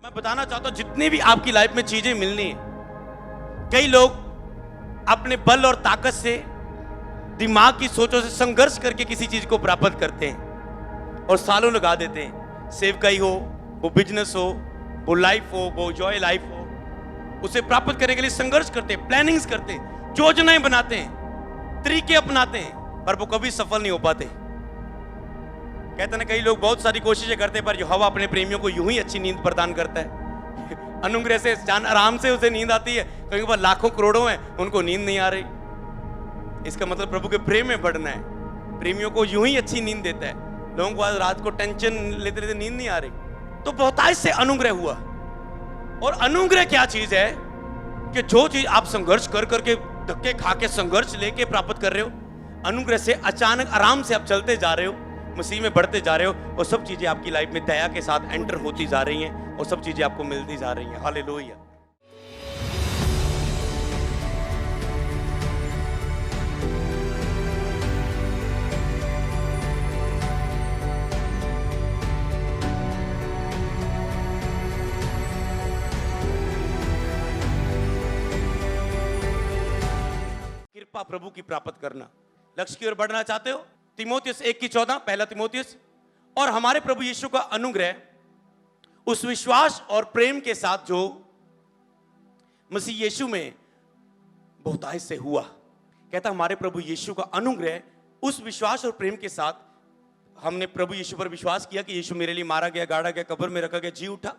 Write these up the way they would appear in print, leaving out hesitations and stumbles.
मैं बताना चाहता हूं जितनी भी आपकी लाइफ में चीजें मिलनी है, कई लोग अपने बल और ताकत से, दिमाग की सोचों से संघर्ष करके किसी चीज को प्राप्त करते हैं और सालों लगा देते हैं। सेवकाई हो, वो बिजनेस हो, वो लाइफ हो, वो जॉय लाइफ हो, उसे प्राप्त करने के लिए संघर्ष करते हैं, प्लानिंग्स करते हैं, योजनाएं बनाते हैं, तरीके अपनाते हैं, पर वो कभी सफल नहीं हो पाते। कहते ना, कई लोग बहुत सारी कोशिशें करते हैं पर यहोवा अपने प्रेमियों को यूं ही अच्छी नींद प्रदान करता है। अनुग्रह से जान आराम से उसे नींद आती है। कहीं पर लाखों करोड़ों हैं, उनको नींद नहीं आ रही। इसका मतलब प्रभु के प्रेम में बढ़ना है। प्रेमियों को यूं ही अच्छी नींद देता है। लोगों को आज रात को टेंशन लेते लेते नींद नहीं आ रही, तो बहुतायत से अनुग्रह हुआ। और अनुग्रह क्या चीज है कि जो चीज आप संघर्ष कर करके, धक्के खा के, संघर्ष लेके प्राप्त कर रहे हो, अनुग्रह से अचानक आराम से आप चलते जा रहे हो, मसीह में बढ़ते जा रहे हो, और सब चीजें आपकी लाइफ में दया के साथ एंटर होती जा रही हैं और सब चीजें आपको मिलती जा रही हैं। हालेलुया। कृपा प्रभु की प्राप्त करना, लक्ष्य की ओर बढ़ना चाहते हो? तिमोथियस 1:14, पहला तिमोथियस। और हमारे प्रभु यीशु का अनुग्रह उस विश्वास और प्रेम के साथ जो मसीह यीशु में बहुतायत से हुआ। कहता हमारे प्रभु यीशु का अनुग्रह उस विश्वास और प्रेम के साथ, हमने प्रभु यीशु पर विश्वास किया कि यीशु मेरे लिए मारा गया, गाड़ा गया, कब्र में रखा गया, जी उठा,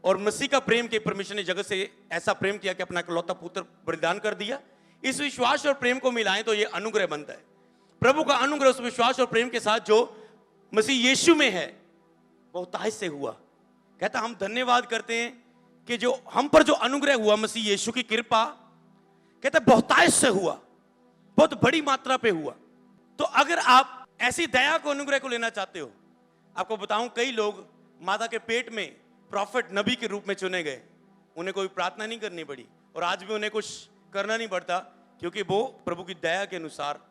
और मसीह का प्रेम के परमेश्वर ने जगत से ऐसा प्रेम किया कि अपना इकलौता पुत्र बलिदान कर दिया। इस विश्वास और प्रेम को मिलाएं तो यह अनुग्रह बनता है। प्रभु का अनुग्रह उस विश्वास और प्रेम के साथ जो मसीह यीशु में है, बहुतायत से हुआ। कहता हम धन्यवाद करते हैं कि जो हम पर जो अनुग्रह हुआ, मसीह यीशु की कृपा, कहता बहुतायत से हुआ, बहुत बड़ी मात्रा पे हुआ। तो अगर आप ऐसी दया को, अनुग्रह को लेना चाहते हो, आपको बताऊं, कई लोग माता के पेट में प्रॉफिट, नबी के रूप में चुने गए। उन्हें कोई प्रार्थना नहीं करनी पड़ी और आज भी उन्हें कुछ करना नहीं पड़ता, क्योंकि वो प्रभु की दया के अनुसार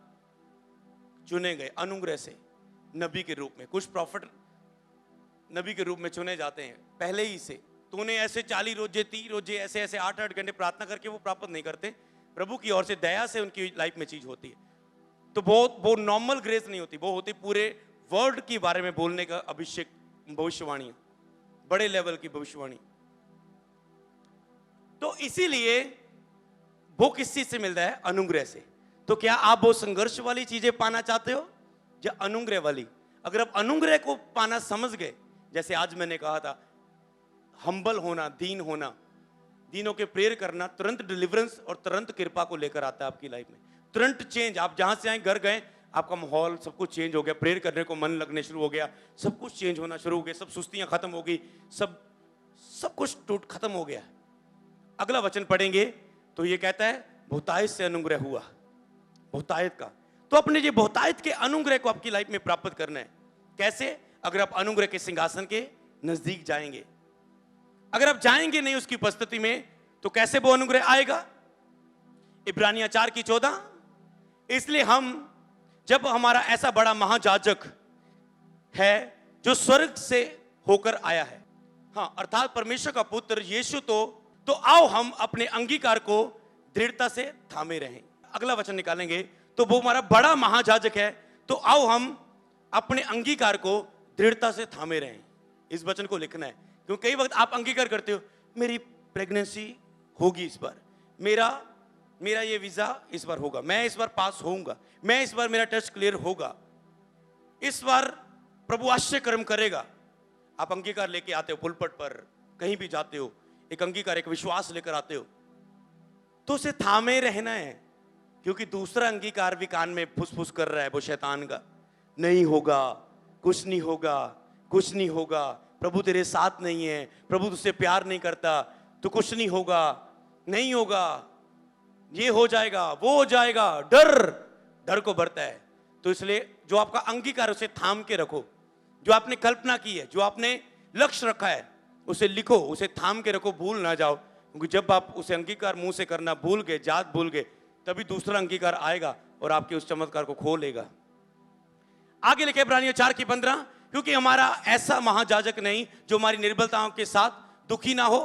चुने गए। अनुग्रह से नबी के रूप में, कुछ प्रॉफिट नबी के रूप में चुने जाते हैं पहले ही से। तो उन्हें ऐसे 40 रोजे, 30 रोजे, ऐसे ऐसे 8-8 घंटे प्रार्थना करके वो प्राप्त नहीं करते। प्रभु की ओर से दया से उनकी लाइफ में चीज होती है। तो वो नॉर्मल ग्रेस नहीं होती, वो होती पूरे वर्ल्ड के बारे में बोलने का अभिषेक, भविष्यवाणी, बड़े लेवल की भविष्यवाणी। तो इसीलिए वो किस चीज से मिलता है? अनुग्रह से। तो क्या आप वो संघर्ष वाली चीजें पाना चाहते हो या अनुग्रह वाली? अगर आप अनुग्रह को पाना समझ गए, जैसे आज मैंने कहा था, हम्बल होना, दीन होना, दीनों के प्रेयर करना तुरंत डिलीवरेंस और तुरंत कृपा को लेकर आता है आपकी लाइफ में। तुरंत चेंज। आप जहां से आए, घर गए, आपका माहौल सब कुछ चेंज हो गया, प्रेयर करने को मन लगने शुरू हो गया, सब कुछ चेंज होना शुरू हो गया, सब सुस्तियां खत्म हो गई, सब कुछ टूट खत्म हो गया। अगला वचन पढ़ेंगे तो ये कहता है बहुतायत से अनुग्रह हुआ, बहुतायत का। तो अपने ये बहुतायत के अनुग्रह को आपकी लाइफ में प्राप्त करना है। कैसे? अगर आप अनुग्रह के सिंहासन के नजदीक जाएंगे। अगर आप जाएंगे नहीं उसकी उपस्थिति में, तो कैसे वो अनुग्रह आएगा? इब्रानियां 4:14, इसलिए हम, जब हमारा ऐसा बड़ा महायाजक है जो स्वर्ग से होकर आया है, हाँ, अर्थात परमेश्वर का पुत्र यीशु, तो आओ हम अपने अंगीकार को दृढ़ता से थामे रहें। अगला वचन निकालेंगे तो वो हमारा बड़ा महायाजक है, तो आओ हम अपने अंगीकार को दृढ़ता से थामे रहें। इस वचन को लिखना है, क्योंकि कई वक्त आप अंगीकार करते हो, मेरी प्रेगनेंसी होगी इस बार, मेरा ये वीजा इस बार होगा, मैं इस बार पास होऊंगा, मैं इस बार मेरा टेस्ट क्लियर होगा, इस बार प्रभु आश्चर्य कर्म करेगा। आप अंगीकार लेके आते हो, पुलपट पर कहीं भी जाते हो, एक अंगीकार, एक विश्वास लेकर आते हो, तो उसे थामे रहना है। क्योंकि दूसरा अंगीकार भी कान में फुसफुस कर रहा है, वो शैतान का, नहीं होगा, कुछ नहीं होगा, कुछ नहीं होगा, प्रभु तेरे साथ नहीं है, प्रभु तुझसे प्यार नहीं करता, तो कुछ नहीं होगा, नहीं होगा, ये हो जाएगा, वो हो जाएगा। डर को बढ़ता है। तो इसलिए जो आपका अंगीकार, उसे थाम के रखो। जो आपने कल्पना की है, जो आपने लक्ष्य रखा है, उसे लिखो, उसे थाम के रखो, भूल ना जाओ। क्योंकि जब आप उसे अंगीकार मुंह से करना भूल गए, जात भूल गए, तभी दूसरा अंगीकार आएगा और आपके उस चमत्कार को खो लेगा। आगे लिखे इब्रानियों 4:15, क्योंकि हमारा ऐसा महायाजक नहीं जो हमारी निर्बलताओं के साथ दुखी ना हो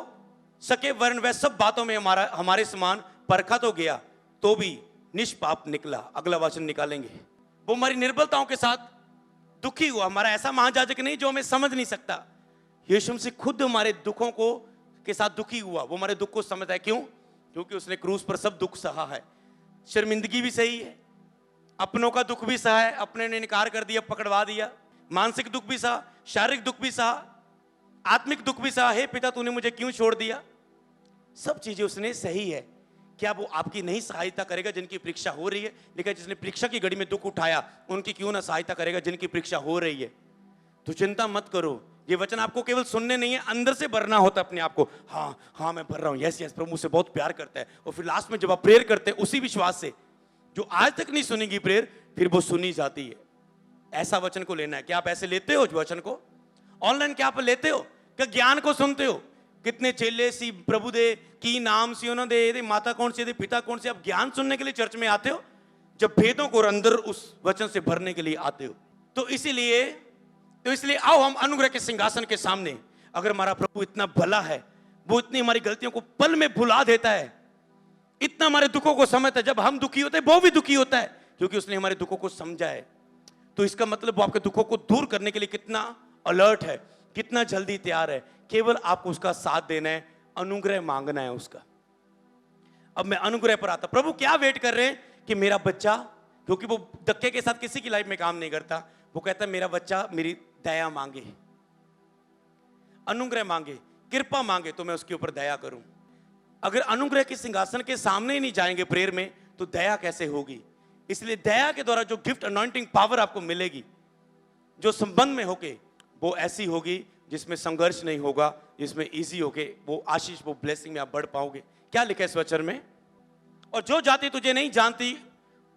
सके, वरन वह सब बातों में हमारे समान परखा तो गया तो भी निष्पाप निकला। अगला वचन निकालेंगे। वो हमारी निर्बलताओं के साथ दुखी हुआ। हमारा ऐसा महायाजक नहीं जो हमें समझ नहीं सकता। यीशु मसीह खुद हमारे दुखों को के साथ दुखी हुआ। वो हमारे दुख को समझता है। क्यों? क्योंकि उसने क्रूस पर सब दुख सहा है। शर्मिंदगी भी सही है, अपनों का दुख भी सहा है, अपने ने इनकार कर दिया, पकड़वा दिया, मानसिक दुख भी सहा, शारीरिक दुख भी सहा, आत्मिक दुख भी सहा। हे पिता, तूने मुझे क्यों छोड़ दिया? सब चीजें उसने सही है। क्या वो आपकी नहीं सहायता करेगा जिनकी परीक्षा हो रही है? लेकिन जिसने परीक्षा की घड़ी में दुख उठाया, उनकी क्यों ना सहायता करेगा जिनकी परीक्षा हो रही है? तो चिंता मत करो। ये वचन आपको केवल सुनने नहीं है, अंदर से भरना होता है अपने आप को। हाँ हाँ, मैं भर रहा हूं, यस यस, प्रभु मुझसे बहुत प्यार करता है। और फिर लास्ट में जब आप प्रेयर करते हैं उसी विश्वास से, जो आज तक नहीं सुनेगी प्रेयर, फिर वो सुनी जाती है। ऐसा वचन को लेना है। क्या आप ऐसे लेते हो वचन को? ऑनलाइन क्या आप लेते हो? क्या ज्ञान को सुनते हो? कितने चेले सी प्रभु दे की नाम सी उन्होंने दे, माता कौन सी दे, पिता कौन सी? आप ज्ञान सुनने के लिए चर्च में आते हो, जब भेदों को अंदर उस वचन से भरने के लिए आते हो। तो इसलिए आओ हम अनुग्रह के सिंहासन के सामने। अगर हमारा प्रभु इतना भला है, वो इतनी हमारी गलतियों को पल में भुला देता है, इतना हमारे दुखों को समझता है। जब हम दुखी होते हैं वो भी दुखी होता है, क्योंकि उसने हमारे दुखों को समझा है। तो इसका मतलब वो आपके दुखों को दूर करने के लिए कितना अलर्ट है, कितना जल्दी तैयार है। केवल आपको उसका साथ देना है, अनुग्रह मांगना है उसका। अब मैं अनुग्रह पर आता। प्रभु क्या वेट कर रहे हैं कि मेरा बच्चा, क्योंकि वो धक्के के साथ किसी की लाइफ में काम नहीं करता, वो कहता है मेरा बच्चा मेरी दया मांगे, अनुग्रह मांगे, कृपा मांगे, तो मैं उसके ऊपर दया करूं। अगर अनुग्रह के सिंहासन के सामने ही नहीं जाएंगे प्रेयर में, तो दया कैसे होगी? इसलिए दया के द्वारा जो गिफ्ट, अनॉइंटिंग पावर आपको मिलेगी, जो संबंध में होके, वो ऐसी होगी जिसमें संघर्ष नहीं होगा, जिसमें इजी होके वो आशीष, वो ब्लेसिंग में आप बढ़ पाओगे। क्या लिखा है इस वचन में? और जो जाति तुझे नहीं जानती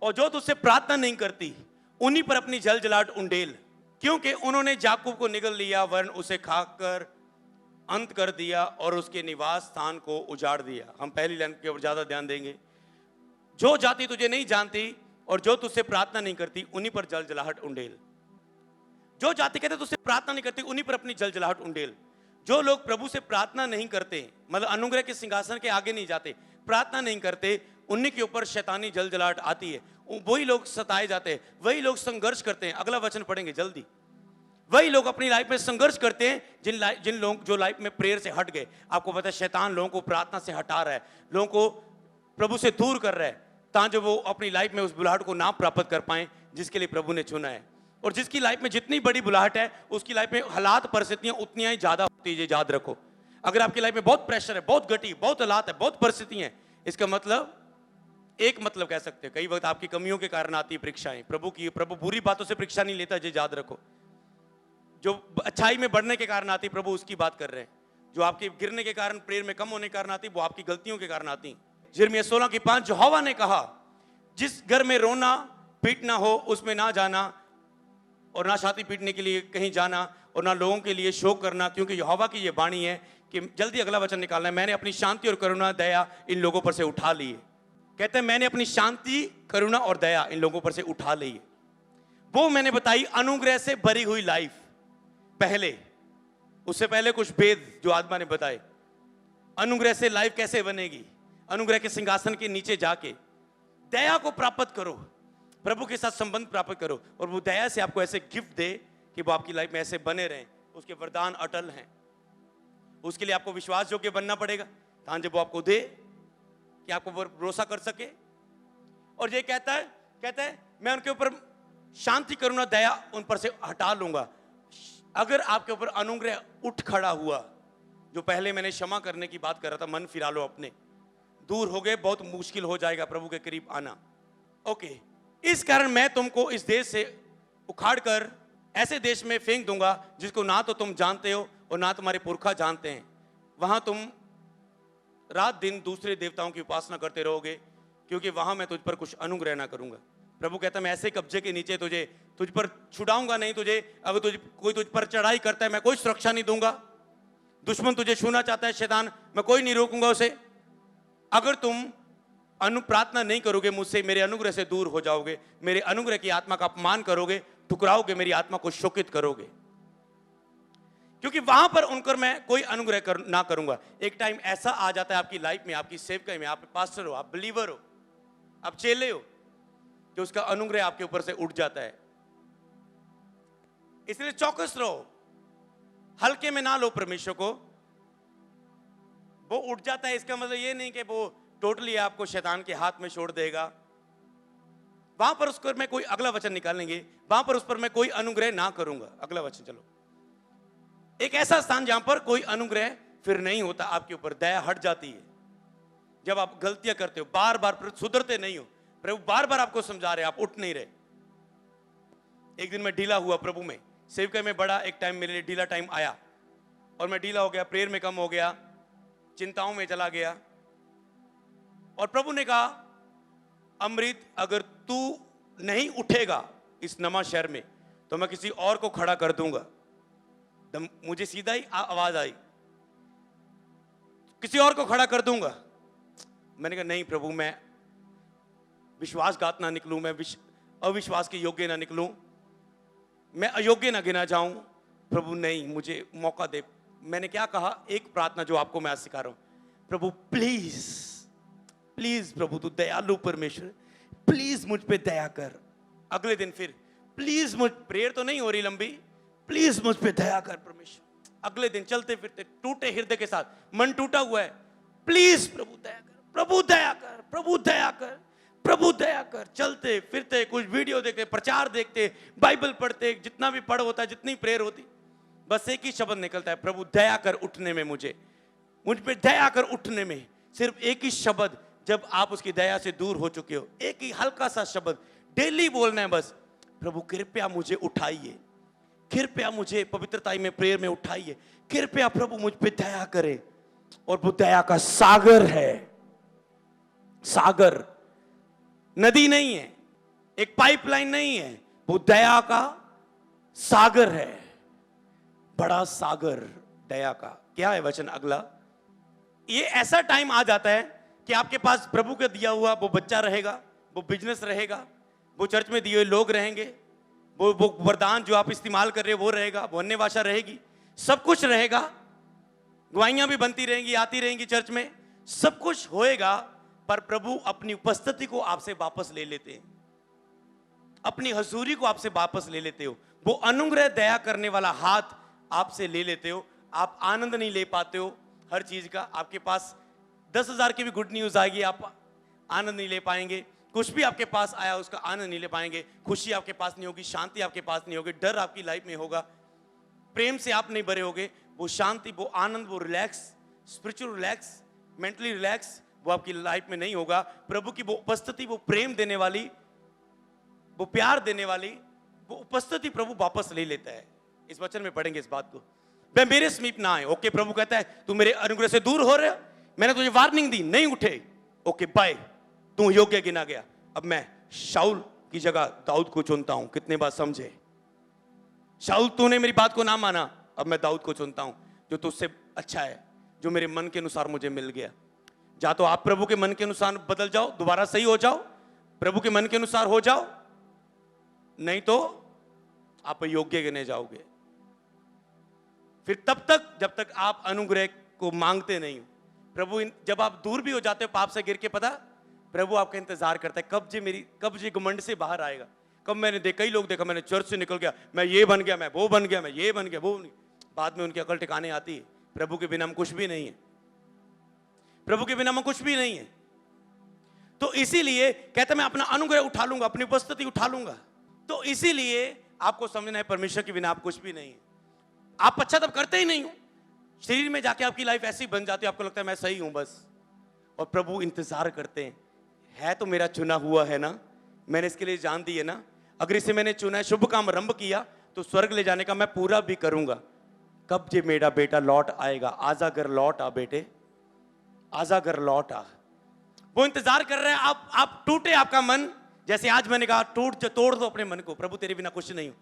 और जो तुझसे प्रार्थना नहीं करती, उन्हीं पर अपनी जल जलाहट उंडेल, क्योंकि उन्होंने याकूब को निगल लिया, वरन उसे खाकर अंत कर दिया और उसके निवास स्थान को उजाड़ दिया। हम पहली लाइन के ऊपर ज्यादा ध्यान देंगे। जो जाति तुझे नहीं जानती और जो तुझसे प्रार्थना नहीं करती, उन्हीं पर जल जलाहट उंडेल। जो जाति कहते तुझसे प्रार्थना नहीं करती, उन्हीं पर अपनी जल जलाहट उंडेल। जो लोग प्रभु से प्रार्थना नहीं करते, मतलब अनुग्रह के सिंहासन के आगे नहीं जाते, प्रार्थना नहीं करते, उन्हीं के ऊपर शैतानी जल जलाहट आती है। वही लोग सताए जाते हैं, वही लोग संघर्ष करते हैं। अगला वचन पढ़ेंगे जल्दी। वही लोग अपनी लाइफ में संघर्ष करते हैं जिन लोग जो लाइफ में प्रेयर से हट गए। आपको पता है शैतान लोगों को प्रार्थना से हटा रहा है, लोगों को प्रभु से दूर कर रहा है, ताकि वो अपनी लाइफ में उस बुलाहट को ना प्राप्त कर पाए जिसके लिए प्रभु ने चुना है। और जिसकी लाइफ में जितनी बड़ी बुलाहट है, उसकी लाइफ में हालात, परिस्थितियां उतनी ही ज्यादा होती है। याद रखो, अगर आपकी लाइफ में बहुत प्रेशर है, बहुत गति, बहुत हालात है, बहुत परिस्थितियां हैं, इसका मतलब एक मतलब कह सकते हैं, कई वक्त आपकी कमियों के कारण आती है परीक्षाएं। प्रभु बुरी बातों से परीक्षा नहीं लेता, ये याद रखो। जो अच्छाई में बढ़ने के कारण आती, प्रभु उसकी बात कर रहे हैं। जो आपके गिरने के कारण, प्रेयर में कम होने के कारण आती, वो आपकी गलतियों के कारण आती। यिर्मयाह 16:5, यहोवा ने कहा, जिस घर में रोना पीटना हो उसमें ना जाना, और ना छाती पीटने के लिए कहीं जाना, और ना लोगों के लिए शोक करना, क्योंकि यहोवा की ये वाणी है कि जल्दी अगला वचन निकालना है, मैंने अपनी शांति और करुणा दया इन लोगों पर से उठा ली है। कहते हैं मैंने अपनी शांति, करुणा और दया इन लोगों पर से उठा ली है। वो मैंने बताई अनुग्रह से भरी हुई लाइफ। पहले, उससे पहले कुछ भेद जो आत्मा ने बताए। अनुग्रह से लाइफ कैसे बनेगी? अनुग्रह के सिंहासन के नीचे जाके दया को प्राप्त करो, प्रभु के साथ संबंध प्राप्त करो, और वो दया से आपको ऐसे गिफ्ट दे कि वो आपकी लाइफ में ऐसे बने रहें। उसके वरदान अटल हैं। उसके लिए आपको विश्वास योग्य बनना पड़ेगा, ताकि जब वो आपको दे कि आपको भरोसा कर सके। और ये कहता है मैं उनके ऊपर शांति, करुणा, दया उन पर से हटा लूंगा। अगर आपके ऊपर अनुग्रह उठ खड़ा हुआ, जो पहले मैंने क्षमा करने की बात कर रहा था, मन फिरा लो अपने, दूर हो गए, बहुत मुश्किल हो जाएगा प्रभु के करीब आना। ओके, इस कारण मैं तुमको इस देश से उखाड़ कर ऐसे देश में फेंक दूंगा जिसको ना तो तुम जानते हो और ना तुम्हारे पुरखा जानते हैं। वहां तुम रात दिन दूसरे देवताओं की उपासना करते रहोगे, क्योंकि वहां मैं तुझ पर कुछ अनुग्रह ना करूंगा। प्रभु कहता है मैं ऐसे कब्जे के नीचे तुझ पर छुड़ाऊंगा नहीं तुझे। अगर कोई तुझ पर चढ़ाई करता है, मैं कोई सुरक्षा नहीं दूंगा। दुश्मन तुझे छूना चाहता है, शैतान, मैं कोई नहीं रोकूंगा उसे। अगर तुम प्रार्थना नहीं करोगे मुझसे, मेरे अनुग्रह से दूर हो जाओगे, मेरे अनुग्रह की आत्मा का अपमान करोगे, ठुकराओगे, मेरी आत्मा को शोकित करोगे। क्योंकि वहां पर उनकर मैं कोई अनुग्रह ना करूंगा। एक टाइम ऐसा आ जाता है आपकी लाइफ में, आपकी सेवकाई में, आप पास्टर हो, आप बिलीवर हो, आप चेले हो, कि उसका अनुग्रह आपके ऊपर से उठ जाता है। इसलिए चौकस रहो, हल्के में ना लो परमेश्वर को। वो उठ जाता है इसका मतलब ये नहीं कि वो टोटली आपको शैतान के हाथ में छोड़ देगा। वहां पर उसको मैं कोई अगला वचन निकालेंगे, वहां पर उस पर मैं कोई अनुग्रह ना करूंगा। अगला वचन चलो। एक ऐसा स्थान जहां पर कोई अनुग्रह फिर नहीं होता आपके ऊपर, दया हट जाती है। जब आप गलतियां करते हो, बार बार सुधरते नहीं हो, प्रभु बार बार आपको समझा रहे, आप उठ नहीं रहे। एक दिन मैं ढीला हुआ प्रभु में, सेवकाई में बड़ा एक टाइम मेरे लिए ढीला टाइम आया, और मैं ढीला हो गया, प्रेयर में कम हो गया, चिंताओं में चला गया। और प्रभु ने कहा, अमृत अगर तू नहीं उठेगा इस नमा शहर में तो मैं किसी और को खड़ा कर दूंगा। मुझे सीधा ही आवाज आई, किसी और को खड़ा कर दूंगा। मैंने कहा नहीं प्रभु, मैं विश्वासघात ना निकलूं, मैं अविश्वास के योग्य ना निकलूं, मैं अयोग्य ना गिना जाऊं। प्रभु नहीं, मुझे मौका दे। मैंने क्या कहा, एक प्रार्थना जो आपको मैं आज सिखा रहा हूं, प्रभु प्लीज प्लीज, प्रभु तू दयालु परमेश्वर, प्लीज मुझ पे दया कर। अगले दिन फिर प्लीज, मुझ प्रेयर तो नहीं हो रही लंबी, प्लीज मुझ पे दया कर परमेश्वर। अगले दिन चलते फिरते टूटे हृदय के साथ, मन टूटा हुआ है, प्लीज प्रभु दया कर, प्रभु दया कर, प्रभु दया कर, प्रभु दया कर। चलते फिरते कुछ वीडियो देखते, प्रचार देखते, बाइबल पढ़ते, जितना भी पढ़ होता है, जितनी प्रेयर होती, बस एक ही शब्द निकलता है, प्रभु दया कर उठने में, मुझ पे दया कर उठने में। सिर्फ एक ही शब्द, जब आप उसकी दया से दूर हो चुके हो, एक ही हल्का सा शब्द डेली बोलना है बस, प्रभु कृपया मुझे उठाइए, कृपया मुझे पवित्रताई में प्रेयर में उठाइए, कृपया प्रभु मुझ पे दया करे। और वो दया का सागर है, सागर, नदी नहीं है, एक पाइपलाइन नहीं है, वो दया का सागर है, बड़ा सागर दया का। क्या है वचन अगला? ये ऐसा टाइम आ जाता है कि आपके पास प्रभु का दिया हुआ वो बच्चा रहेगा, वो बिजनेस रहेगा, वो चर्च में दिए हुए लोग रहेंगे, वो वरदान जो आप इस्तेमाल कर रहे हो वो रहेगा, वो अन्य भाषा रहेगी, सब कुछ रहेगा, गवाहियां भी बनती रहेंगी, आती रहेंगी चर्च में, सब कुछ होएगा। पर प्रभु अपनी उपस्थिति को आपसे वापस ले लेते हैं, अपनी हजूरी को आपसे वापस ले लेते हो, वो अनुग्रह दया करने वाला हाथ आपसे ले लेते हो। आप आनंद नहीं ले पाते हो हर चीज का। आपके पास 10,000 की भी गुड न्यूज आएगी, आप आनंद नहीं ले पाएंगे। कुछ भी आपके पास आया उसका आनंद नहीं ले पाएंगे। खुशी आपके पास नहीं होगी, शांति आपके पास नहीं होगी, डर आपकी लाइफ में होगा, प्रेम से आप नहीं भरे होगे। वो शांति, वो आनंद, वो relax, spiritual relax, mentally relax, वो आपकी लाइफ में नहीं होगा। प्रभु की वो उपस्थिति, वो प्रेम देने वाली, वो प्यार देने वाली, वो उपस्थिति प्रभु वापस ले लेता है। इस वचन में पढ़ेंगे इस बात को, वह मेरे समीप ना आए। ओके, प्रभु कहता है तू मेरे अनुग्रह से दूर हो रहा है, मैंने तुझे वार्निंग दी, नहीं उठे, ओके बाय, तू योग्य गिना गया। अब मैं शाऊल की जगह दाऊद को चुनता हूं। कितने बात समझे? शाऊल तूने मेरी बात को ना माना, अब मैं दाऊद को चुनता हूं जो तुझसे अच्छा है, जो मेरे मन के अनुसार मुझे मिल गया। जा तो आप प्रभु के मन के अनुसार बदल जाओ, दोबारा सही हो जाओ, प्रभु के मन के अनुसार हो जाओ, नहीं तो आप योग्य गिने जाओगे। फिर तब तक जब तक आप अनुग्रह को मांगते नहीं हो। प्रभु जब आप दूर भी हो जाते हो पाप से गिर के, पता प्रभु आपका इंतजार करता है, कब जे घमंड से बाहर आएगा। कब मैंने कई लोग देखा, मैंने चर्च से निकल गया, मैं ये बन गया, मैं वो बन गया, मैं ये बन गया, वो बन गया। बाद में उनकी अकल ठिकाने आती है, प्रभु के बिना हम कुछ भी नहीं है, प्रभु के बिना हम कुछ भी नहीं है। तो इसीलिए कहता मैं अपना अनुग्रह उठा लूंगा, अपनी उपस्थिति उठा लूंगा। तो इसीलिए आपको समझना है परमेश्वर के बिना आप कुछ भी नहीं है। आप अच्छा तब करते ही नहीं हो, शरीर में जाके आपकी लाइफ ऐसी बन जाती है, आपको लगता है मैं सही हूं बस। और प्रभु इंतजार करते हैं, है तो मेरा चुना हुआ है ना, मैंने इसके लिए जान दी है ना, अगर इसे मैंने चुना है, शुभ काम आरंभ किया तो स्वर्ग ले जाने का मैं पूरा भी करूंगा। कब जे मेरा बेटा लौट आएगा, आजा घर लौट आ बेटे, आजा घर लौट आ। वो इंतजार कर रहे हैं आप टूटे आपका मन, जैसे आज मैंने कहा तोड़ दो अपने मन को, प्रभु तेरे बिना कुछ नहीं हूं।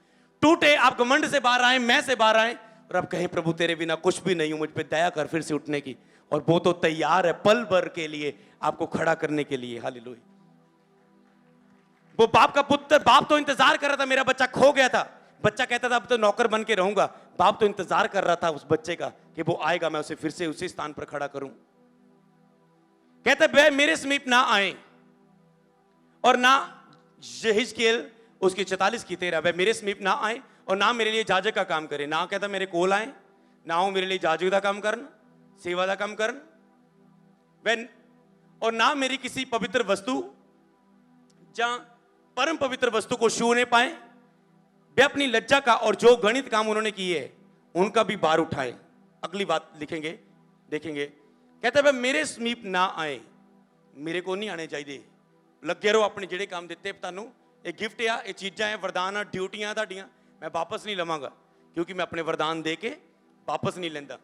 टूटे, आप घमंड से बाहर आए, मैं से बाहर आए, और अब कहें प्रभु तेरे बिना कुछ भी नहीं हूं, मुझ पे दया कर फिर से उठने की। और वो तो तैयार है पल भर के लिए आपको खड़ा करने के लिए। हालेलुया। वो बाप का पुत्र, बाप तो इंतजार कर रहा था, मेरा बच्चा खो गया था, बच्चा कहता था अब तो नौकर बन के रहूंगा, बाप तो इंतजार कर रहा था उस बच्चे का कि वो आएगा, मैं उसे फिर से उसी स्थान पर खड़ा करूं। कहता वह मेरे समीप ना आए और ना यहिजकेल उसकी 44 की 13, वह मेरे समीप ना आए और ना मेरे लिए जाजक का काम करे। ना कहता मेरे कोल आए, ना हो मेरे लिए जाजक का काम करन, सेवा का काम करन, वह और ना मेरी किसी पवित्र वस्तु जहां परम पवित्र वस्तु को छूने पाए। वे अपनी लज्जा का और जो गणित काम उन्होंने किए उनका भी भार उठाए। अगली बात लिखेंगे, देखेंगे। कहता है वह मेरे समीप ना आए, मेरे को नहीं आने चाहिए। लगे रहो अपने जेड़े काम दिते तुहानू, ये गिफ्ट आ, ये चीज़ां है, वरदान है, ड्यूटियां तुहाडियां, मैं वापस नहीं लवांगा क्योंकि मैं अपने वरदान दे के वापस नहीं लेंदा।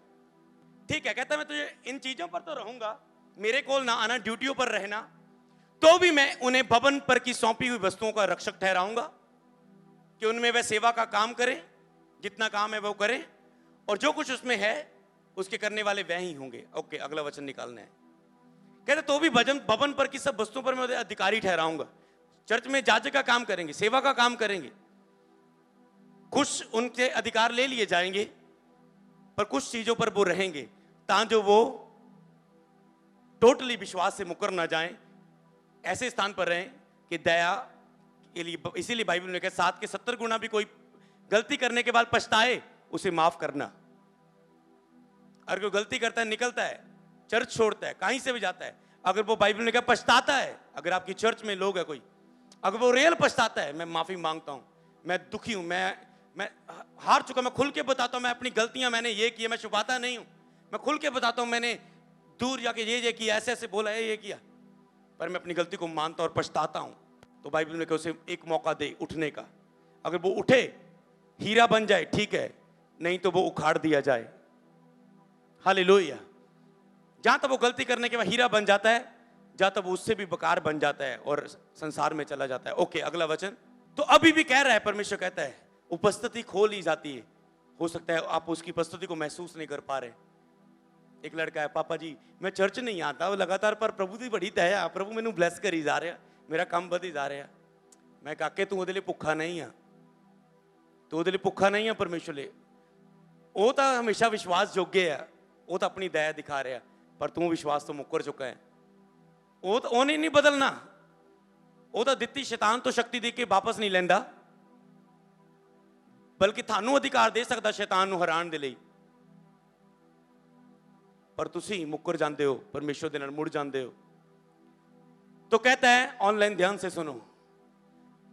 ठीक है, कहता मैं तुझे इन चीजों पर तो रहूंगा, मेरे कोल ना आना, ड्यूटियों पर रहना, तो भी मैं उन्हें भवन पर की सौंपी हुई वस्तुओं का रक्षक ठहराऊंगा कि उनमें वह सेवा का काम करें, जितना काम है वो करें, और जो कुछ उसमें है उसके करने वाले वह ही होंगे। ओके, अगला वचन निकालना है। कहते तो भी भवन पर की सब वस्तुओं पर मैं उन्हें अधिकारी ठहराऊंगा। चर्च में जाजक का काम करेंगे, सेवा का काम करेंगे, कुछ उनके अधिकार ले लिए जाएंगे, पर कुछ चीजों पर वो रहेंगे ताकि वो टोटली विश्वास से मुकर ना जाएं, ऐसे स्थान पर रहें कि दया के लिए। इसीलिए बाइबल में कहता 7 के 70 गुना भी कोई गलती करने के बाद पछताए उसे माफ करना। अगर कोई गलती करता है, निकलता है, चर्च छोड़ता है, कहीं से भी जाता है, अगर वो बाइबल में क्या पछताता है, अगर आपकी चर्च में लोग है कोई, अगर वो रियल पछताता है, मैं माफी मांगता हूं, मैं दुखी हूं, मैं हार चुका, मैं खुल के बताता हूं मैं अपनी गलतियां, मैंने ये किया, मैं छुपाता नहीं हूं, मैं खुल के बताता हूं मैंने दूर जाके ये किया, ऐसे ऐसे बोला है, ये किया, पर मैं अपनी गलती को मानता और पछताता हूं, तो बाइबल में उसे एक मौका दे उठने का। अगर वो उठे, हीरा बन जाए, ठीक है, नहीं तो वो उखाड़ दिया जाए। हालेलुया। जहां तक वो गलती करने के बाद हीरा बन जाता है, जहां तक वो उससे भी बेकार बन जाता है और संसार में चला जाता है। ओके, अगला वचन। तो अभी भी कह रहा है, परमेश्वर कहता है उपस्थिति खो ली जाती है, हो सकता है आप उसकी उपस्थिति को महसूस नहीं कर पा रहे। एक लड़का है, पापा जी मैं चर्च नहीं आता वो लगातार, पर प्रभु की बड़ी दया, प्रभु मैनू ब्लैस करी जा रहा, मेरा काम बढ़ी जा रहा। मैं काके तू ਉਹਦੇ ਲਈ ਭੁੱਖਾ नहीं आ, तू ਉਹਦੇ ਲਈ ਭੁੱਖਾ नहीं आ परमेश्वर ਲਈ, ਉਹ ਤਾਂ हमेशा विश्वास योग्य है, वो तो अपनी दया दिखा रहा, पर तू विश्वास तो मुकर चुका है। वो तो ਉਹਨੇ नहीं बदलना, वो तो दित्ती शैतान तो शक्ति दे के वापस नहीं लेंदा, बल्कि थानू अधिकार दे सकता शैतान नू हरान दे लई, पर तुसी मुकर जाते हो, परमेश्वर दे नाल मुड़ जाते हो। तो कहता है ऑनलाइन ध्यान से सुनो,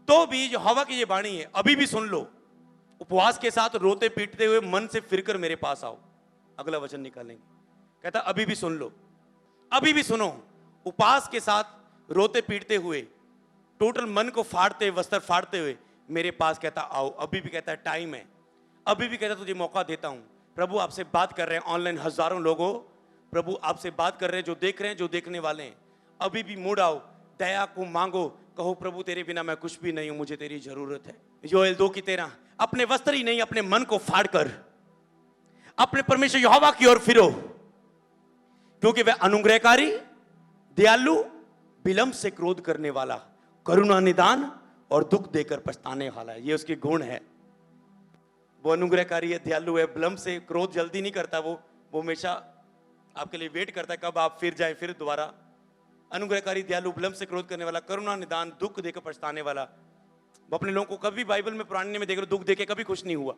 तो भी यहोवा की ये वाणी है, अभी भी सुन लो, उपवास के साथ रोते पीटते हुए मन से फिरकर मेरे पास आओ। अगला वचन निकालेंगे। कहता अभी भी सुन लो, अभी भी सुनो, उपवास के साथ रोते पीटते हुए, टोटल मन को फाड़ते, वस्त्र फाड़ते हुए मेरे पास कहता आओ। अभी भी कहता है टाइम है, अभी भी कहता तुझे मौका देता हूं। प्रभु आपसे बात कर रहे हैं, ऑनलाइन हजारों लोगों, प्रभु आपसे बात कर रहे हैं, जो देख रहे हैं, जो देखने वाले हैं। अभी भी मुड़ आओ, दया को मांगो, कहो प्रभु तेरे बिना मैं कुछ भी नहीं हूं, मुझे तेरी जरूरत है। योएल 2 की 13, अपने वस्त्र ही नहीं अपने मन को फाड़कर अपने परमेश्वर यहोवा की ओर फिरो, क्योंकि वह अनुग्रहकारी, दयालु, विलंब से क्रोध करने वाला, करुणा निदान और दुख देकर पछताने वाला है। ये उसके गुण है। वो अनुग्रहकारी है, दयालु है, विलंब से, क्रोध जल्दी नहीं करता, वो हमेशा आपके लिए वेट करता है कब आप फिर जाए, फिर दोबारा। अनुग्रहकारी, दयालु, विलंब से क्रोध करने वाला, करुणा निदान, दुख देकर पछताने वाला। वो अपने लोगों को कभी बाइबल में पुराने में देख रहे दुख देके कभी खुश नहीं हुआ,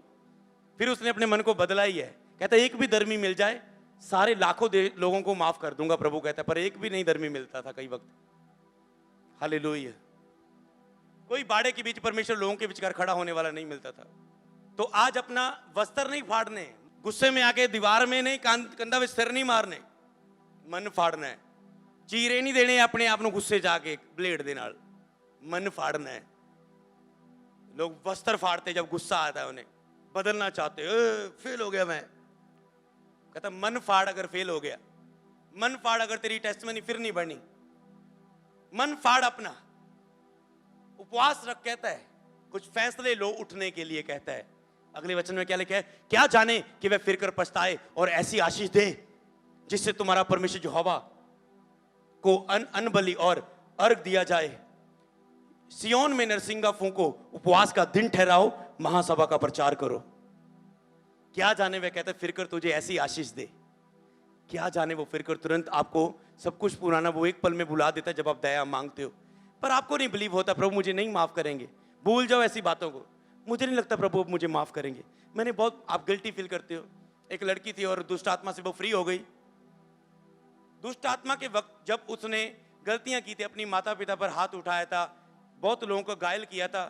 फिर उसने अपने मन को बदला ही है। कहता है एक भी धर्मी मिल जाए सारे लाखों लोगों को माफ कर दूंगा, प्रभु कहता है, पर एक भी नहीं धर्मी मिलता था कई वक्त। हालेलुया। कोई बाड़े के बीच परमेश्वर लोगों के विचार खड़ा होने वाला नहीं मिलता था। तो आज अपना वस्त्र नहीं फाड़ने, गुस्से में आके दीवार में नहीं, कंधा में सिर नहीं मारने, मन फाड़ना है। चीरे नहीं देने अपने आप को गुस्से जाके ब्लेड दे नाल, मन फाड़ना है। लोग वस्त्र फाड़ते जब गुस्सा आता है, उन्हें बदलना चाहते, फेल हो गया मैं। कहता मन फाड़, अगर फेल हो गया, मन फाड़, अगर तेरी टेस्टमनी फिर नहीं बढ़नी, मन फाड़ अपना, उपवास रख। कहता है कुछ फैसले लो उठने के लिए। कहता है अगले वचन में क्या लिखा है, क्या जाने कि वह फिर कर पछताए और ऐसी आशीष दे जिससे तुम्हारा परमेश्वर यहोवा को अन्न बलि और अर्घ दिया जाए। सियोन में नरसिंगा फूंको, उपवास का दिन ठहराओ, महासभा का प्रचार करो। क्या जाने वह कहता है फिर कर तुझे ऐसी आशीष दे, क्या जाने वो फिर कर तुरंत आपको सब कुछ पुराना वो एक पल में भुला देता है जब आप दया मांगते हो। पर आपको नहीं बिलीव होता प्रभु मुझे नहीं माफ करेंगे, भूल जाओ ऐसी बातों को, मुझे नहीं लगता प्रभु अब मुझे माफ करेंगे। मैंने बहुत, आप गिल्टी फील करते हो। एक लड़की थी और दुष्ट आत्मा से वो फ्री हो गई। दुष्ट आत्मा के वक्त जब उसने गलतियां की थी, अपनी माता पिता पर हाथ उठाया था, बहुत लोगों को घायल किया था,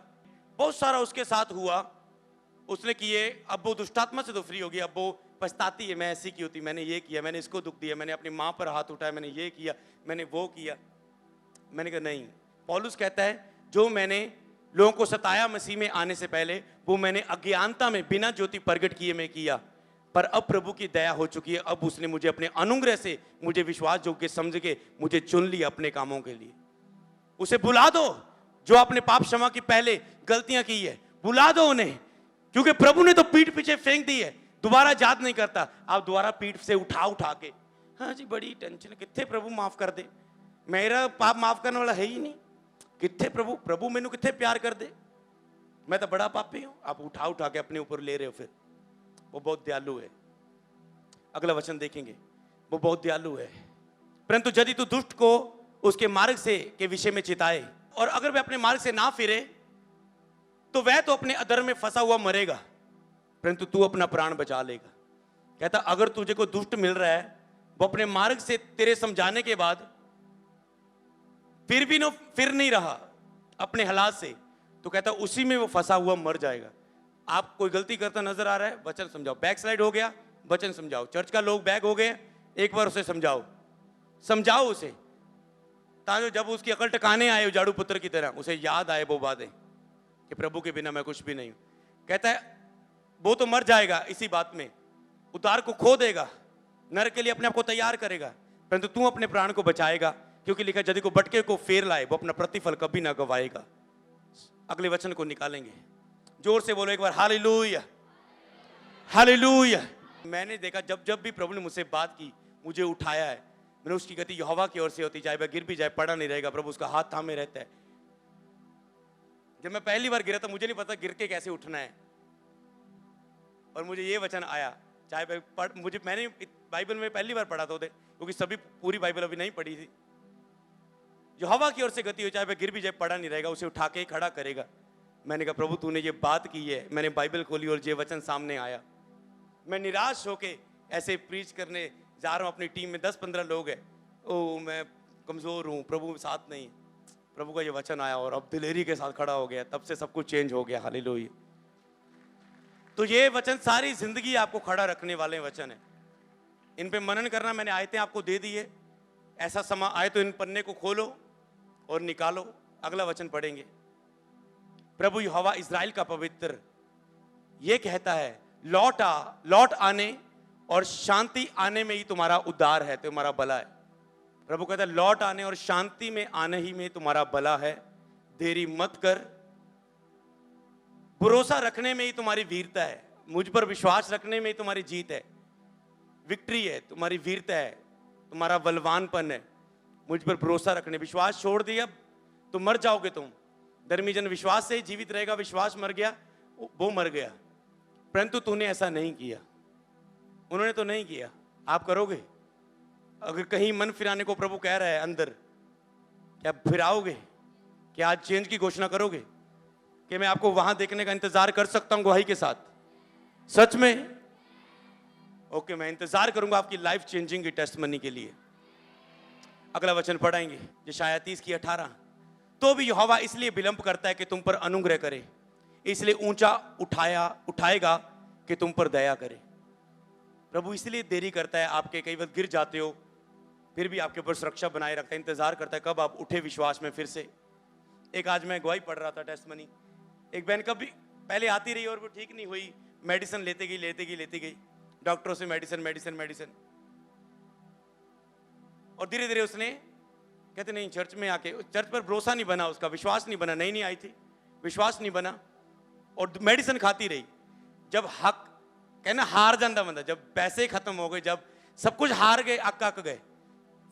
बहुत सारा उसके साथ हुआ, उसने किए। अब वो दुष्टात्मा से तो फ्री हो गई, अब वो पछताती है मैं ऐसी की होती, मैंने ये किया, मैंने इसको दुख दिया, मैंने अपनी माँ पर हाथ उठाया, मैंने ये किया, मैंने वो किया। मैंने कहा नहीं, पौलुस कहता है जो मैंने लोगों को सताया मसीह में आने से पहले, वो मैंने अज्ञानता में बिना ज्योति प्रगट किए में किया, पर अब प्रभु की दया हो चुकी है, अब उसने मुझे अपने अनुग्रह से मुझे विश्वास योग्य समझ के मुझे चुन लिया अपने कामों के लिए। उसे बुला दो जो अपने पाप क्षमा की पहले गलतियां की है, बुला दो उन्हें, क्योंकि प्रभु ने तो पीठ पीछे फेंक दी है, दोबारा याद नहीं करता। आप दोबारा पीठ से उठा के, हाँ जी बड़ी टेंशन, कितने प्रभु माफ कर दे, मेरा पाप माफ करने वाला है ही नहीं, कितने प्रभु, प्रभु मैनू कितने प्यार कर दे, मैं तो बड़ा पापी हूं। आप उठा के अपने ऊपर ले रहे हो। फिर वो बहुत दयालु है, अगला वचन देखेंगे, वो बहुत दयालु है। परंतु यदि तू दुष्ट को उसके मार्ग से के विषय में चिताए, और अगर वह अपने मार्ग से ना फिरे, तो वह तो अपने अधर्म में फंसा हुआ मरेगा, परंतु तू अपना प्राण बचा लेगा। कहता अगर तुझे कोई दुष्ट मिल रहा है, वो अपने मार्ग से तेरे समझाने के बाद फिर भी नो फिर नहीं रहा अपने हालात से, तो कहता उसी में वो फंसा हुआ मर जाएगा। आप कोई गलती करता नजर आ रहा है, वचन समझाओ। बैक स्लाइड हो गया, वचन समझाओ। चर्च का लोग बैक हो गए, एक बार उसे समझाओ उसे, ताकि जब उसकी अकल टकाने आए झाड़ू पुत्र की तरह, उसे याद आए वो बातें कि प्रभु के बिना मैं कुछ भी नहीं हूं। कहता है वो तो मर जाएगा इसी बात में, उद्धार को खो देगा, नरक के लिए अपने आप को तैयार करेगा, परंतु तू अपने प्राण को बचाएगा, क्योंकि लिखा यदि को भटके को फेर लाए, वो अपना प्रतिफल कभी ना गवाएगा। अगले वचन को निकालेंगे, जोर से बोलो एक बार, हालेलुया हालेलुया। मैंने देखा जब भी प्रभु ने मुझसे बात की, मुझे उठाया है, मैंने उसकी गति यहोवा की ओर से होती, चाहे वह गिर भी जाए पड़ा नहीं रहेगा, प्रभु उसका हाथ थामे रहता है। जब मैं पहली बार गिरा था, मुझे नहीं पता गिर के कैसे उठना है, और मुझे ये वचन आया, चाहे मैंने बाइबल में पहली बार पढ़ा था, क्योंकि सभी पूरी बाइबल अभी नहीं पढ़ी थी। यहोवा की ओर से गति हो, चाहे वह गिर भी जाए पड़ा नहीं रहेगा, उसे उठा के खड़ा करेगा। मैंने कहा प्रभु तूने ये बात की है, मैंने बाइबल खोली और ये वचन सामने आया। मैं निराश होके ऐसे प्रीच करने जा रहा हूँ, अपनी टीम में 10-15 लोग हैं, ओ मैं कमजोर हूँ, प्रभु साथ नहीं। प्रभु का ये वचन आया और अब दिलेरी के साथ खड़ा हो गया, तब से सब कुछ चेंज हो गया। हालेलुया। तो ये वचन सारी जिंदगी आपको खड़ा रखने वाले वचन है, इन पे मनन करना। मैंने आयतें आपको दे दी है, ऐसा समय आए तो इन पन्ने को खोलो और निकालो। अगला वचन पढ़ेंगे। प्रभु यहोवा इज़राइल का पवित्र ये कहता है, लौट आने और शांति आने में ही तुम्हारा उद्धार है, तुम्हारा भला है। प्रभु कहता है लौट आने और शांति में आने ही में तुम्हारा भला है, देरी मत कर। भरोसा रखने में ही तुम्हारी वीरता है, मुझ पर विश्वास रखने में ही तुम्हारी जीत है, विक्ट्री है, तुम्हारी वीरता है, तुम्हारा बलवानपन है। मुझ पर भरोसा रखने, विश्वास छोड़ दिया तो मर जाओगे तुम। धर्मी जन विश्वास से जीवित रहेगा, विश्वास मर गया वो मर गया, परंतु तूने ऐसा नहीं किया, उन्होंने तो नहीं किया, आप करोगे? अगर कहीं मन फिराने को प्रभु कह रहा है अंदर, क्या फिराओगे? क्या आज चेंज की घोषणा करोगे कि मैं आपको वहां देखने का इंतजार कर सकता हूं गवाही के साथ? सच में? ओके, मैं इंतजार करूंगा आपकी लाइफ चेंजिंग की टेस्टमनी के लिए। अगला वचन पढ़ाएंगे, यशायाह 30:18। तो भी यहोवा इसलिए विलंब करता है कि तुम पर अनुग्रह करे, इसलिए ऊंचा उठाएगा कि तुम पर दया करे। प्रभु इसलिए देरी करता है, आपके कई बार गिर जाते हो, फिर भी आपके ऊपर सुरक्षा बनाए रखता है, इंतजार करता है कब आप उठे विश्वास में फिर से। एक आज मैं गवाही पढ़ रहा था टेस्टमनी, एक बहन कभी पहले आती रही और वो ठीक नहीं हुई, मेडिसिन लेते गई, डॉक्टरों से मेडिसिन, और धीरे धीरे उसने कहते नहीं, चर्च में आके, चर्च पर भरोसा नहीं बना, उसका विश्वास नहीं बना, नहीं आई थी, विश्वास नहीं बना, और मेडिसिन खाती रही। जब हक कहना हार जाता बंदा, जब पैसे खत्म हो गए, जब सब कुछ हार गए, अक गए,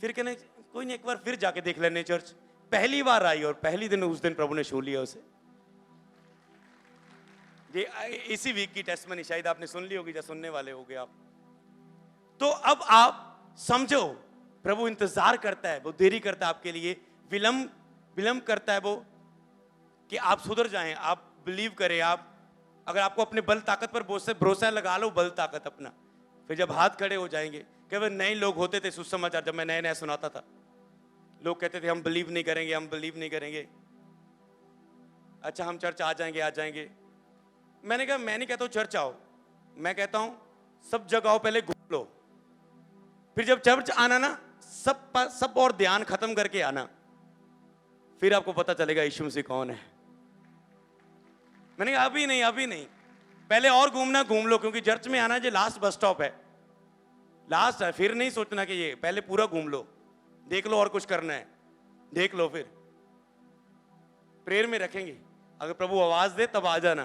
फिर कहने कोई नहीं, एक बार फिर जाके देख लेने चर्च। पहली बार आई और पहली दिन उस दिन प्रभु ने छू लिया उसे। ये इसी वीक की टेस्टमनी शायद आपने सुन ली होगी या सुनने वाले होगे आप। तो अब आप समझो, प्रभु इंतजार करता है, वो देरी करता है आपके लिए, विलंब करता है वो कि आप सुधर जाएं, आप बिलीव करें। आप अगर आपको अपने बल ताकत पर भरोसा लगा लो, बल ताकत अपना, फिर जब हाथ खड़े हो जाएंगे। केवल नए लोग होते थे सुसमाचार, जब मैं नया नया सुनाता था, लोग कहते थे हम बिलीव नहीं करेंगे, हम बिलीव नहीं करेंगे, अच्छा हम चर्च आ जाएंगे। मैंने कहा मैं नहीं कहता हूं चर्च आओ, मैं कहता हूं सब जगहों पहले घूम लो, फिर जब चर्च आना ना, सब और ध्यान खत्म करके आना, फिर आपको पता चलेगा यीशु मसीह कौन है। मैंने कहा अभी नहीं, पहले और घूमना घूम लो, क्योंकि चर्च में आना जो लास्ट बस स्टॉप है, लास्ट है, फिर नहीं सोचना कि ये, पहले पूरा घूम लो, देख लो और कुछ करना है देख लो, फिर प्रेयर में रखेंगे, अगर प्रभु आवाज दे तब आ जाना,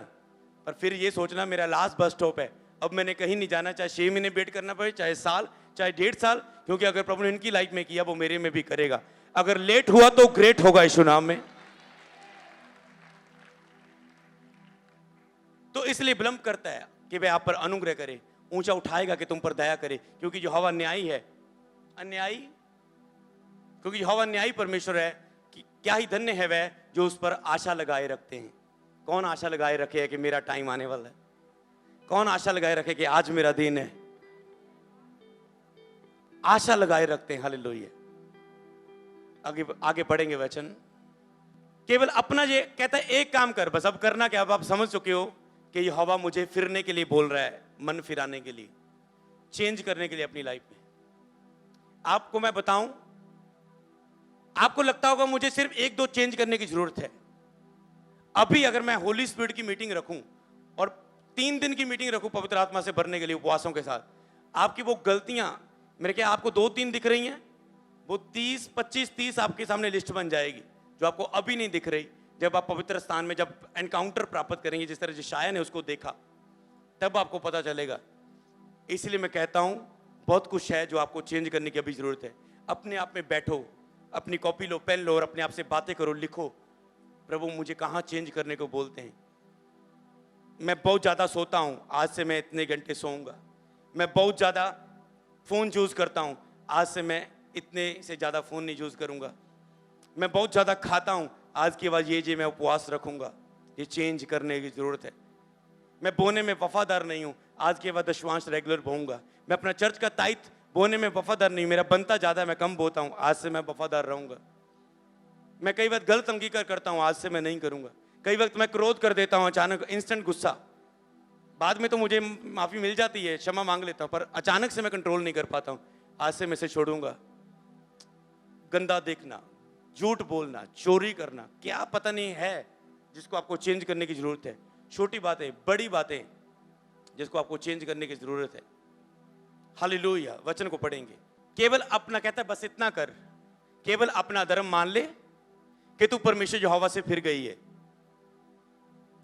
पर फिर ये सोचना मेरा लास्ट बस स्टॉप है, अब मैंने कहीं नहीं जाना, चाहे 6 महीने वेट करना पड़े, चाहे साल, चाहे 1.5 साल, क्योंकि अगर प्रभु ने इनकी लाइफ में किया वो मेरे में भी करेगा। अगर लेट हुआ तो ग्रेट होगा यीशु नाम में। तो इसलिए विलंब करता है कि वह आप पर अनुग्रह करे, ऊंचा उठाएगा कि तुम पर दया करे, क्योंकि जो हवा न्यायी है, अन्यायी, क्योंकि जो हवा न्यायी परमेश्वर है, कि क्या ही धन्य है वह जो उस पर आशा लगाए रखते हैं। कौन आशा लगाए रखे है कि मेरा टाइम आने वाला है? कौन आशा लगाए रखे कि आज मेरा दिन है? आशा लगाए रखते हैं। हालेलुया। आगे बढ़ेंगे वचन। केवल अपना ये कहता है एक काम कर, बस अब करना क्या, अब आप समझ चुके हो कि ये हवा मुझे फिरने के लिए बोल रहा है, मन फिराने के लिए, चेंज करने के लिए अपनी लाइफ में। आपको मैं बताऊं, आपको लगता होगा मुझे सिर्फ 1-2 चेंज करने की जरूरत है। अभी अगर मैं होली स्पिरिट की मीटिंग रखूं और 3 दिन की मीटिंग रखूं पवित्र आत्मा से भरने के लिए उपवासों के साथ, आपकी वो गलतियां, मेरे क्या आपको 2-3 दिख रही हैं, वो 30, 25, 30 आपके सामने लिस्ट बन जाएगी, जो आपको अभी नहीं दिख रही। जब आप पवित्र स्थान में जब एनकाउंटर प्राप्त करेंगे, जिस तरह यशायाह ने उसको देखा, तब आपको पता चलेगा। इसलिए मैं कहता हूं बहुत कुछ है जो आपको चेंज करने की अभी जरूरत है। अपने आप में बैठो, अपनी कॉपी लो, पेन लो और अपने आप से बातें करो, लिखो, प्रभु मुझे कहां चेंज करने को बोलते हैं। मैं बहुत ज्यादा सोता हूं, आज से मैं इतने घंटे सोऊंगा। मैं बहुत ज्यादा फोन यूज करता हूं, आज से मैं इतने से ज्यादा फोन नहीं यूज करूंगा। मैं बहुत ज्यादा खाता हूं, आज के बाद ये मैं उपवास रखूंगा। ये चेंज करने की जरूरत है। मैं बोने में वफादार नहीं हूं, आज के बाद दशवांश रेगुलर बोऊंगा। मैं अपना चर्च का ताइथ बोने में वफादार नहीं, मेरा बनता ज्यादा है, मैं कम बोता हूं, आज से मैं वफादार रहूंगा। मैं कई बार गलत अंगीकार करता हूं, आज से मैं नहीं करूंगा। कई वक्त मैं क्रोध कर देता हूं, अचानक इंस्टेंट गुस्सा, बाद में तो मुझे माफी मिल जाती है, क्षमा मांग लेता हूं, पर अचानक से मैं कंट्रोल नहीं कर पाता हूं। आज से मैं इसे छोड़ूंगा। गंदा देखना, झूठ बोलना, चोरी करना, क्या पता नहीं है जिसको आपको चेंज करने की जरूरत है। छोटी बातें, बड़ी बातें जिसको आपको चेंज करने की जरूरत है। हालेलुया। वचन को पढ़ेंगे। केवल अपना, कहता है बस इतना कर, केवल अपना धर्म मान ले कि तू परमेश्वर यहोवा से फिर गई है,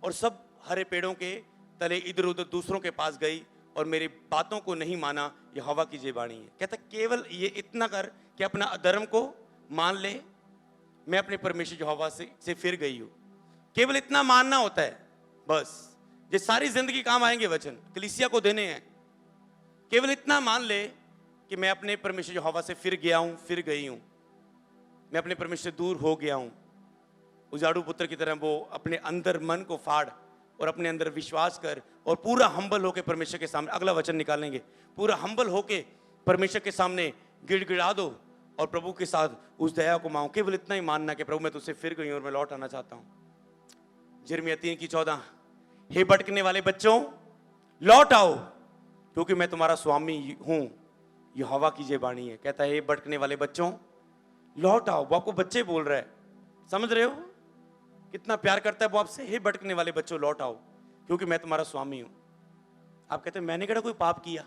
और सब हरे पेड़ों के तले इधर उधर दूसरों के पास गई और मेरी बातों को नहीं माना, यहोवा की ये वाणी है। कहता केवल ये इतना कर कि अपना अधर्म को मान ले, मैं अपने परमेश्वर यहोवा से फिर गई हूं। केवल इतना मानना होता है बस। ये सारी जिंदगी काम आएंगे वचन, कलीसिया को देने हैं। केवल इतना मान ले कि मैं अपने परमेश्वर यहोवा से फिर गया हूं, फिर गई हूं, मैं अपने परमेश्वर से दूर हो गया हूं। उजाड़ू पुत्र की तरह वो अपने अंदर मन को फाड़ और अपने अंदर विश्वास कर और पूरा हम्बल होके परमेश्वर के सामने, अगला वचन निकालेंगे, पूरा हम्बल होके परमेश्वर के सामने गिड़गिड़ा दो और प्रभु के साथ उस दया को मांगो। केवल इतना ही मानना कि प्रभु मैं तुझसे फिर गई और मैं लौट आना चाहता हूं। यिर्मयाह 3:14, हे भटकने वाले बच्चों लौट आओ, क्योंकि मैं तुम्हारा स्वामी हूं, यहोवा की ये वाणी है। कहता है हे भटकने वाले बच्चों लौट आओ। वो आपको बच्चे बोल रहा है, समझ रहे हो कितना प्यार करता है वो आपसे। हे भटकने वाले बच्चों लौट आओ, क्योंकि मैं तुम्हारा स्वामी हूं। आप कहते हैं मैंने केड़ा कोई पाप किया?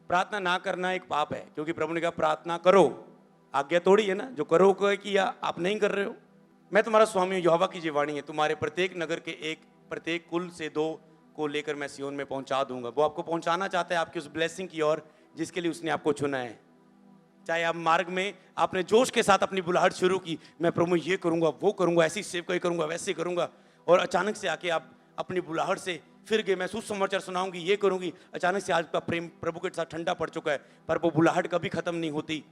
प्रार्थना ना करना एक पाप है, क्योंकि प्रभु ने कहा प्रार्थना करो, आज्ञा तोड़ी है ना, जो करो को किया आप नहीं कर रहे हो। मैं तुम्हारा स्वामी हूं, यहोवा की ये वाणी है, तुम्हारे प्रत्येक नगर के एक, प्रत्येक कुल से 2 को लेकर मैं सिय्योन में पहुंचा दूंगा। वो आपको पहुंचाना चाहता है आपकी उस ब्लेसिंग की ओर जिसके लिए उसने आपको चुना है। चाहे आप मार्ग में आपने जोश के साथ अपनी बुलाहट शुरू की, मैं प्रभु ये करूंगा, वो करूंगा, ऐसी सेवकाई करूंगा, वैसे करूंगा, और अचानक से आके आप अपनी बुलाहट से फिर गए, मैं सुसमाचार सुनाऊंगी, ये करूंगी। अचानक से आज का प्रेम प्रभु के साथ ठंडा पड़ चुका है, पर वो बुलाहट कभी खत्म नहीं होती,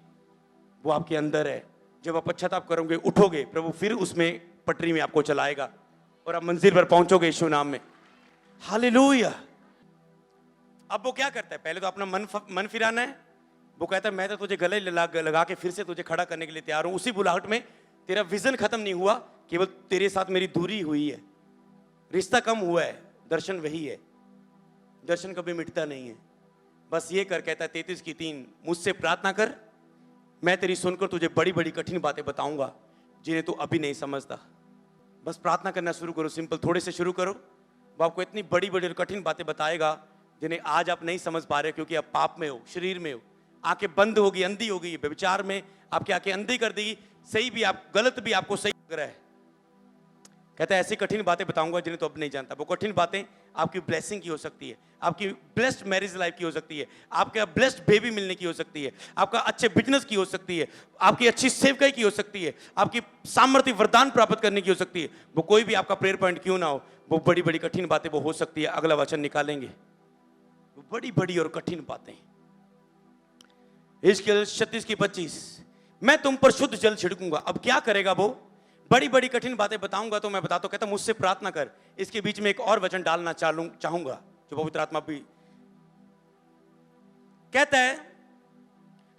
वो आपके अंदर है। जब आप पश्चाताप करोगे, उठोगे, प्रभु फिर उसमें पटरी में आपको चलाएगा और आप मंजिल पर पहुंचोगे यीशु नाम में। हालेलुया। अब वो क्या करता है, पहले तो अपना मन फिराना है। वो कहता है मैं तो तुझे गले लगा के फिर से तुझे खड़ा करने के लिए तैयार हूं। उसी बुलाहट में तेरा विजन खत्म नहीं हुआ, केवल तेरे साथ मेरी दूरी हुई है, रिश्ता कम हुआ है, दर्शन वही है, दर्शन कभी मिटता नहीं है। बस ये कर, कहता है 33:3, मुझसे प्रार्थना कर, मैं तेरी सुनकर तुझे बड़ी बड़ी कठिन बातें बताऊंगा जिन्हें तू अभी नहीं समझता। बस प्रार्थना करना शुरू करो, सिंपल, थोड़े से शुरू करो। वो आपको इतनी बड़ी बड़ी और कठिन बातें बताएगा जिन्हें आज आप नहीं समझ पा रहे, क्योंकि आप पाप में हो, शरीर में हो, आंखें बंद होगी, अंधी होगी, व्यभिचार में आपकी आंखें अंधी कर देगी, सही भी आप गलत भी आपको सही लग रहा है। कहता है ऐसी कठिन बातें बताऊंगा जिन्हें तो अब नहीं जानता। वो कठिन बातें आपकी ब्लेसिंग की हो सकती है, आपकी ब्लेस्ड मैरिज लाइफ की हो सकती है, आपका ब्लेस्ड बेबी मिलने की हो सकती है, आपका अच्छे बिजनेस की हो सकती है, आपकी अच्छी सेवकाई की हो सकती है, आपकी सामर्थ्य वरदान प्राप्त करने की हो सकती है। वो कोई भी आपका प्रेयर पॉइंट क्यों ना हो, वो बड़ी बड़ी कठिन बातें वो हो सकती है। अगला वचन निकालेंगे, वो बड़ी बड़ी और कठिन बातें। हिजकिय्याह 36:25, मैं तुम पर शुद्ध जल छिड़कूंगा। अब क्या करेगा वो, बड़ी बड़ी कठिन बातें बताऊंगा तो मैं बताता हूं, कहता मुझसे प्रार्थना कर। इसके बीच में एक और वचन डालना चाहूंगा जो पवित्र आत्मा भी कहता है।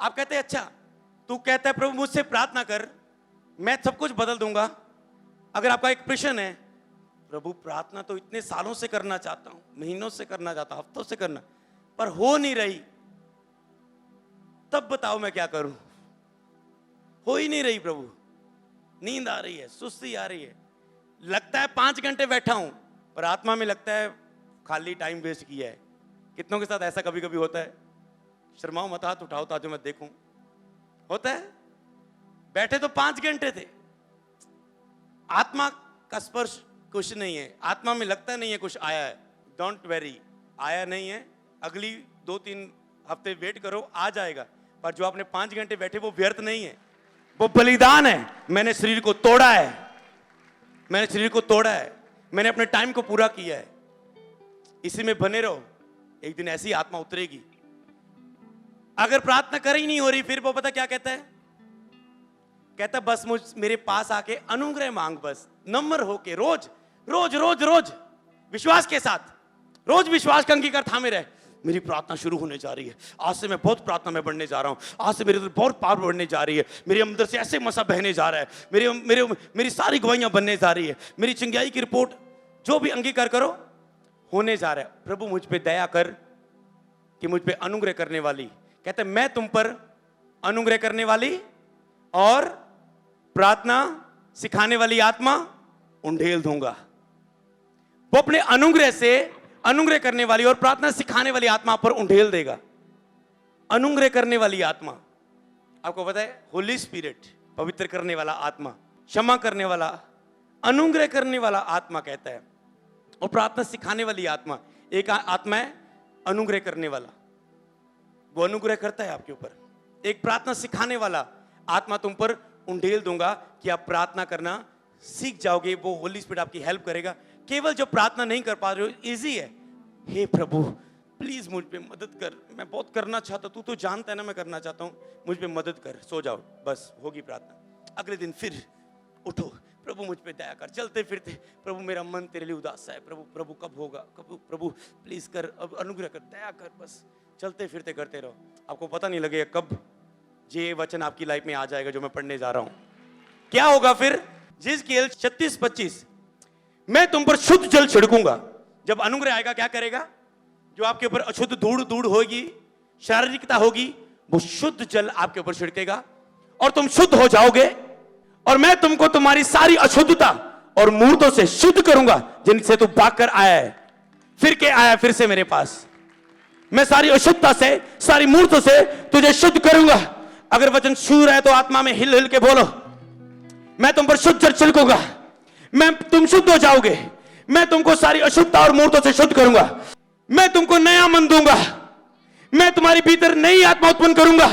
आप कहते हैं अच्छा, तू कहता है प्रभु मुझसे प्रार्थना कर, मैं सब कुछ बदल दूंगा। अगर आपका एक प्रश्न है, प्रभु प्रार्थना तो इतने सालों से करना चाहता हूं, महीनों से करना चाहता हूं, हफ्तों से करना, पर हो नहीं रही, तब बताओ मैं क्या करूं। हो ही नहीं रही प्रभु, नींद आ रही है, सुस्ती आ रही है, लगता है 5 घंटे बैठा हूं, पर आत्मा में लगता है खाली टाइम वेस्ट किया है। कितनों के साथ ऐसा कभी कभी होता है? शर्माओ मत, हाथ उठाओ ताकि मैं देखूं। होता है, बैठे तो 5 घंटे थे, आत्मा का स्पर्श कुछ नहीं है, आत्मा में लगता नहीं है कुछ आया है। डोंट वेरी, आया नहीं है, अगली 2-3 हफ्ते वेट करो, आ जाएगा। पर जो आपने 5 घंटे बैठे वो व्यर्थ नहीं है, वो बलिदान है। मैंने शरीर को तोड़ा है, मैंने शरीर को तोड़ा है, मैंने अपने टाइम को पूरा किया है। इसी में बने रहो, एक दिन ऐसी आत्मा उतरेगी। अगर प्रार्थना कर ही नहीं हो रही, फिर वो पता क्या कहता है, कहता बस मेरे पास आके अनुग्रह मांग, बस नम्र होके, रोज रोज रोज रोज विश्वास के साथ, रोज विश्वास का अंगीकार थामे रहे। मेरी प्रार्थना शुरू होने जा रही है, आज से मैं बहुत प्रार्थना में बढ़ने जा रहा हूं, आज से मेरे अंदर बहुत पावर बढ़ने जा रही है, मेरे अंदर से ऐसे मसा बहने जा रहा है, मेरी सारी गवाहियां बनने जा रही है, मेरी चिंगाई की रिपोर्ट जो भी अंगीकार करो होने जा रहा है। प्रभु मुझ पे दया कर कि मुझ पे अनुग्रह करने वाली, कहते हैं मैं तुम पर अनुग्रह करने वाली और प्रार्थना सिखाने वाली आत्मा उंडेल दूंगा। वो अपने अनुग्रह से अनुग्रह करने वाली और प्रार्थना सिखाने वाली आत्मा पर उंडेल देगा। अनुग्रह करने वाली आत्मा, आपको पता है होली स्पिरिट, पवित्र करने वाला आत्मा, क्षमा करने वाला, अनुग्रह करने वाला आत्मा कहता है। और प्रार्थना सिखाने वाली आत्मा, एक आत्मा है अनुग्रह करने वाला, वो अनुग्रह करता है आपके ऊपर। एक प्रार्थना सिखाने वाला आत्मा तुम पर उंडेल दूंगा कि आप प्रार्थना करना सीख जाओगे। वो होली स्पिरिट आपकी हेल्प करेगा। केवल जो प्रार्थना नहीं कर पा रहे हो, इजी है, हे प्रभु प्लीज मुझ पे मदद कर, मैं बहुत करना चाहता हूं, तू तो जानता है ना मैं करना चाहता हूं, मुझ पे मदद कर, सो जाओ, बस होगी प्रार्थना। अगले दिन फिर उठो, प्रभु मुझ पे दया कर, चलते फिरते प्रभु मेरा मन तेरे लिए उदास है, प्रभु कब होगा, प्रभु प्लीज कर, अब अनुग्रह कर, दया कर, बस चलते फिरते करते रहो। आपको पता नहीं लगेगा कब ये वचन आपकी लाइफ में आ जाएगा जो मैं पढ़ने जा रहा हूं। क्या होगा फिर? हिजकिय्याह 36:25, मैं तुम पर शुद्ध जल छिड़कूंगा। जब अनुग्रह आएगा क्या करेगा? जो आपके ऊपर अशुद्ध धूड़ होगी, शारीरिकता होगी, वो शुद्ध जल आपके ऊपर छिड़केगा और तुम शुद्ध हो जाओगे। और मैं तुमको तुम्हारी सारी अशुद्धता और मूर्तों से शुद्ध करूंगा जिनसे तू भागकर आया है, फिर के आया फिर से मेरे पास। मैं सारी अशुद्धता से, सारी मूर्तों से तुझे शुद्ध करूंगा। अगर वचन शूर है तो आत्मा में हिल हिल के बोलो, मैं तुम पर शुद्ध जल छिड़कूंगा, मैं तुम शुद्ध हो जाओगे, मैं तुमको सारी अशुद्धता और मूर्तों से शुद्ध करूंगा, मैं तुमको नया मन दूंगा, मैं तुम्हारे भीतर नई आत्मा उत्पन्न करूंगा।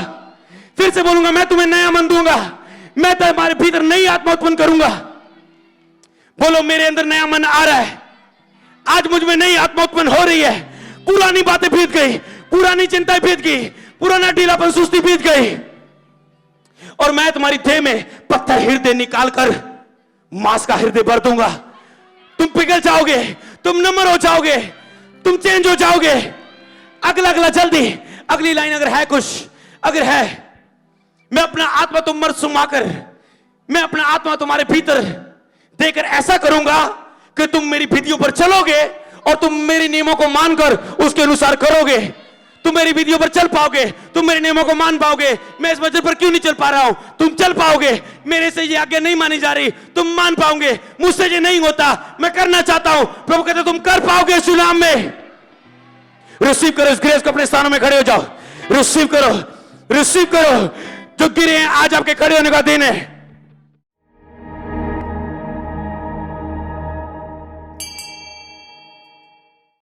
फिर से बोलूंगा, मैं तुम्हें नया मन दूंगा, मैं तुम्हारे भीतर नई आत्मा उत्पन्न करूंगा। बोलो, मेरे अंदर नया मन आ रहा है, आज मुझ में नई आत्मा उत्पन्न हो रही है, पुरानी बातें बीत गई, पुरानी चिंताएं बीत गई, पुराना ढीलापन सुस्ती बीत गई, और मैं तुम्हारी देह में पत्थर हृदय निकालकर मांस का हृदय भर दूंगा। तुम पिघल जाओगे, तुम नम्र हो जाओगे, तुम चेंज हो जाओगे। अगला जल्दी, अगली लाइन अगर है कुछ, अगर है, मैं अपना आत्मा तुम मर सुमाकर, मैं अपना आत्मा तुम्हारे भीतर देकर ऐसा करूंगा कि तुम मेरी विधियों पर चलोगे और तुम मेरे नियमों को मानकर उसके अनुसार करोगे। तुम मेरी विधियों पर चल पाओगे, तुम मेरे नियमों को मान पाओगे। मैं इस वजह पर क्यों नहीं चल पा रहा हूं, तुम चल पाओगे। मेरे से ये आज्ञा नहीं मानी जा रही, तुम मान पाओगे। मुझसे ये नहीं होता, मैं करना चाहता हूं। प्रभु कहते तुम कर पाओगे इस नाम में। रिसीव करो इस ग्रेस को, अपने स्थानों में खड़े हो जाओ। रिसीव करो, रिसीव करो। जो गिरे हैं आज आपके खड़े होने का दिन है।